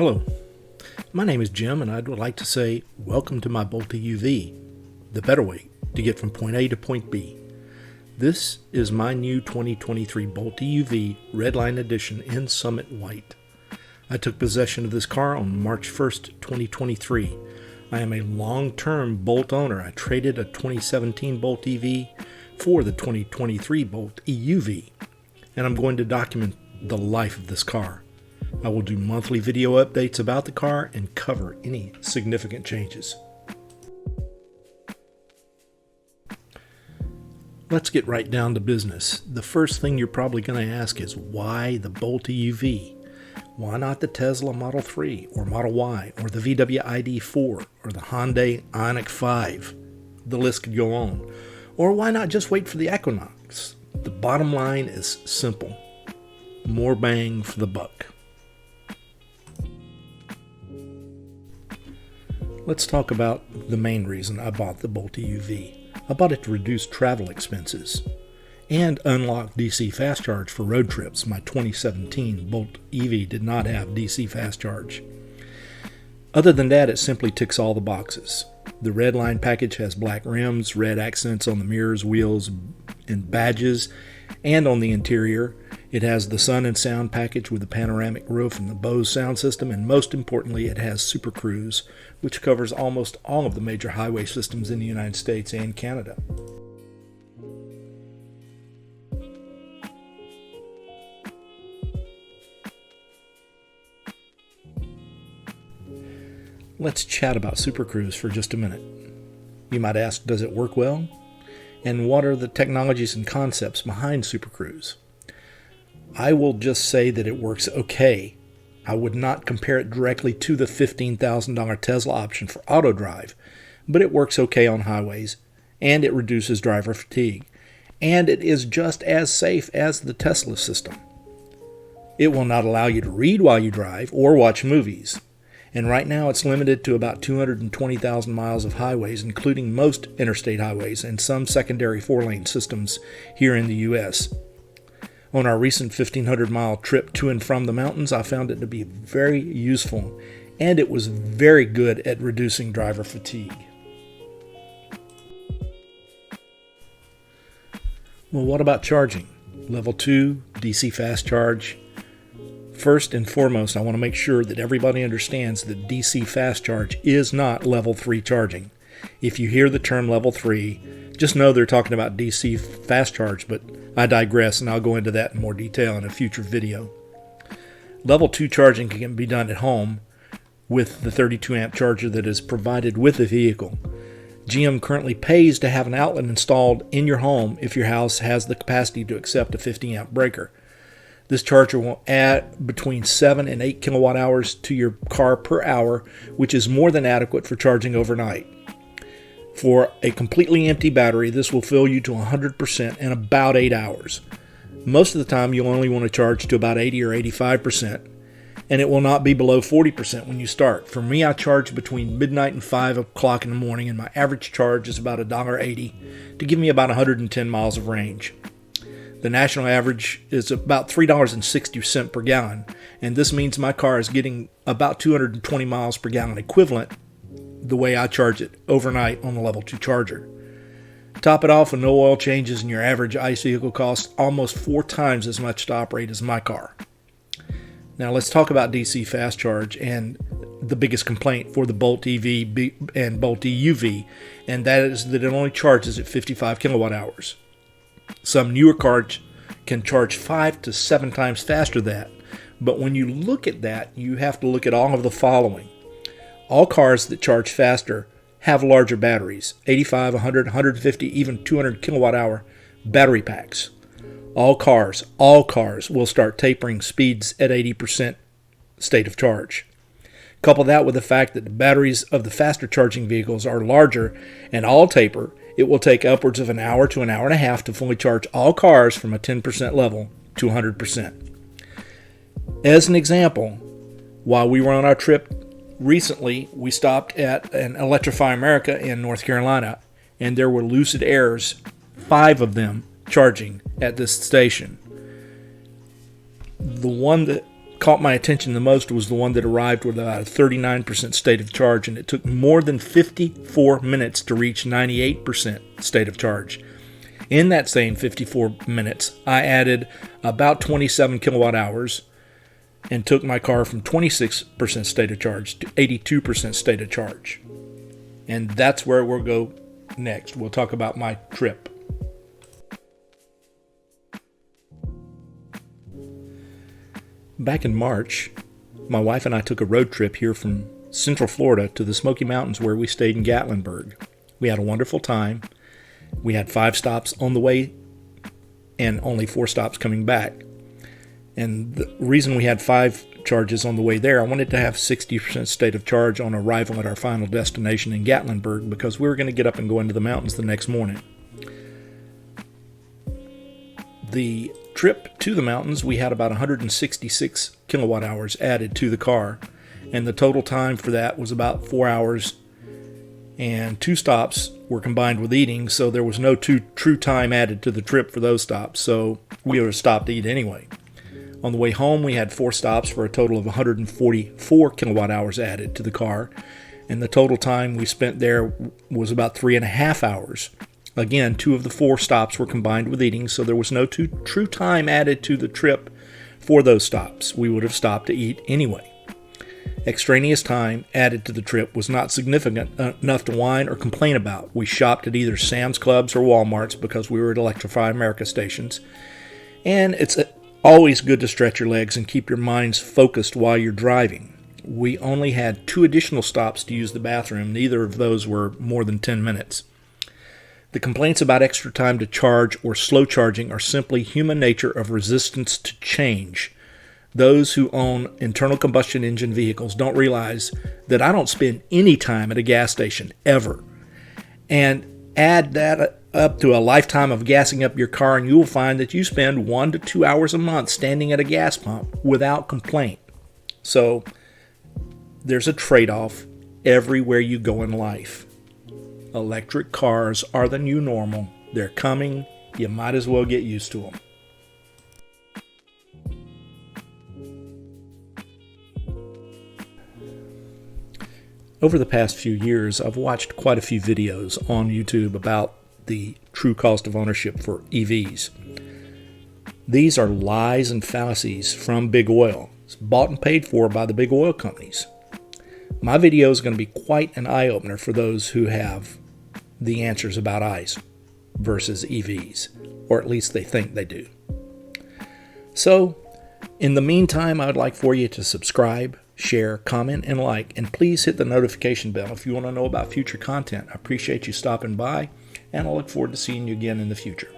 Hello, my name is Jim and I'd like to say welcome to my Bolt EUV, the better way to get from point A to point B. This is my new 2023 Bolt EUV Redline Edition in Summit White. I took possession of this car on March 1st, 2023. I am a long-term Bolt owner. I traded a 2017 Bolt EV for the 2023 Bolt EUV, and I'm going to document the life of this car. I will do monthly video updates about the car and cover any significant changes. Let's get right down to business. The first thing you're probably going to ask is why the Bolt EUV? Why not the Tesla Model 3 or Model Y or the VW ID.4 or the Hyundai Ioniq 5? The list could go on. Or why not just wait for the Equinox? The bottom line is simple. More bang for the buck. Let's talk about the main reason I bought the Bolt EUV. I bought it to reduce travel expenses and unlock DC fast charge for road trips. My 2017 Bolt EV did not have DC fast charge. Other than that, it simply ticks all the boxes. The Redline package has black rims, red accents on the mirrors, wheels, and badges, and on the interior. It has the sun and sound package with the panoramic roof and the Bose sound system, and most importantly, it has Supercruise, which covers almost all of the major highway systems in the United States and Canada. Let's chat about Supercruise for just a minute. You might ask, does it work well? And what are the technologies and concepts behind Supercruise? I will just say that it works okay. I would not compare it directly to the $15,000 Tesla option for auto drive, but it works okay on highways, and it reduces driver fatigue, and it is just as safe as the Tesla system. It will not allow you to read while you drive or watch movies, and right now it's limited to about 220,000 miles of highways, including most interstate highways and some secondary four-lane systems here in the U.S. On our recent 1,500-mile trip to and from the mountains, I found it to be very useful, and it was very good at reducing driver fatigue. Well, what about charging? Level 2, DC fast charge. First and foremost, I want to make sure that everybody understands that DC fast charge is not level 3 charging. If you hear the term level 3, just know they're talking about DC fast charge, but I digress, and I'll go into that in more detail in a future video. Level 2 charging can be done at home with the 32 amp charger that is provided with the vehicle. GM currently pays to have an outlet installed in your home if your house has the capacity to accept a 50 amp breaker. This charger will add between 7 and 8 kilowatt hours to your car per hour, which is more than adequate for charging overnight. For a completely empty battery, this will fill you to 100% in about 8 hours. Most of the time, you'll only want to charge to about 80 or 85%, and it will not be below 40% when you start. For me, I charge between midnight and 5 o'clock in the morning, and my average charge is about $1.80 to give me about 110 miles of range. The national average is about $3.60 per gallon, and this means my car is getting about 220 miles per gallon equivalent the way I charge it overnight on the level 2 charger. Top it off with no oil changes, and your average ICE vehicle costs almost 4 times as much to operate as my car. Now let's talk about DC fast charge and the biggest complaint for the Bolt EV and Bolt EUV, and that is that it only charges at 55 kilowatt hours. Some newer cars can charge 5 to 7 times faster than that, but when you look at that, you have to look at all of the following. All cars that charge faster have larger batteries, 85, 100, 150, even 200 kilowatt hour battery packs. All cars will start tapering speeds at 80% state of charge. Couple that with the fact that the batteries of the faster charging vehicles are larger and all taper, it will take upwards of an hour to an hour and a half to fully charge all cars from a 10% level to 100%. As an example, while we were on our trip recently, we stopped at an Electrify America in North Carolina, and there were Lucid Airs, 5 of them, charging at this station. The one that caught my attention the most was the one that arrived with about a 39% state of charge, and it took more than 54 minutes to reach 98% state of charge. In that same 54 minutes, I added about 27 kilowatt hours and took my car from 26% state of charge to 82% state of charge. And that's where we'll go next. We'll talk about my trip. Back in March, my wife and I took a road trip here from Central Florida to the Smoky Mountains, where we stayed in Gatlinburg. We had a wonderful time. We had 5 stops on the way and only 4 stops coming back. And the reason we had 5 charges on the way there, I wanted to have 60% state of charge on arrival at our final destination in Gatlinburg, because we were going to get up and go into the mountains the next morning. The trip to the mountains, we had about 166 kilowatt hours added to the car, and the total time for that was about 4 hours, and 2 stops were combined with eating, so there was no true time added to the trip for those stops, so we would have stopped to eat anyway. On the way home, we had 4 stops for a total of 144 kilowatt hours added to the car, and the total time we spent there was about 3.5 hours. Again, 2 of the 4 stops were combined with eating, so there was no true time added to the trip for those stops. We would have stopped to eat anyway. Extraneous time added to the trip was not significant enough to whine or complain about. We shopped at either Sam's Clubs or Walmarts because we were at Electrify America stations. And it's always good to stretch your legs and keep your minds focused while you're driving. We only had 2 additional stops to use the bathroom. Neither of those were more than 10 minutes. The complaints about extra time to charge or slow charging are simply human nature of resistance to change. Those who own internal combustion engine vehicles don't realize that I don't spend any time at a gas station, ever. And add that up to a lifetime of gassing up your car, and you will find that you spend 1 to 2 hours a month standing at a gas pump without complaint. So there's a trade-off everywhere you go in life. Electric cars are the new normal. They're coming. You might as well get used to them. Over the past few years, I've watched quite a few videos on YouTube about the true cost of ownership for EVs. These are lies and fallacies from big oil. It's bought and paid for by the big oil companies. My video is going to be quite an eye-opener for those who have the answers about ICE versus EVs, or at least they think they do. So, in the meantime, I would like for you to subscribe, share, comment, and like, and please hit the notification bell if you want to know about future content. I appreciate you stopping by, and I look forward to seeing you again in the future.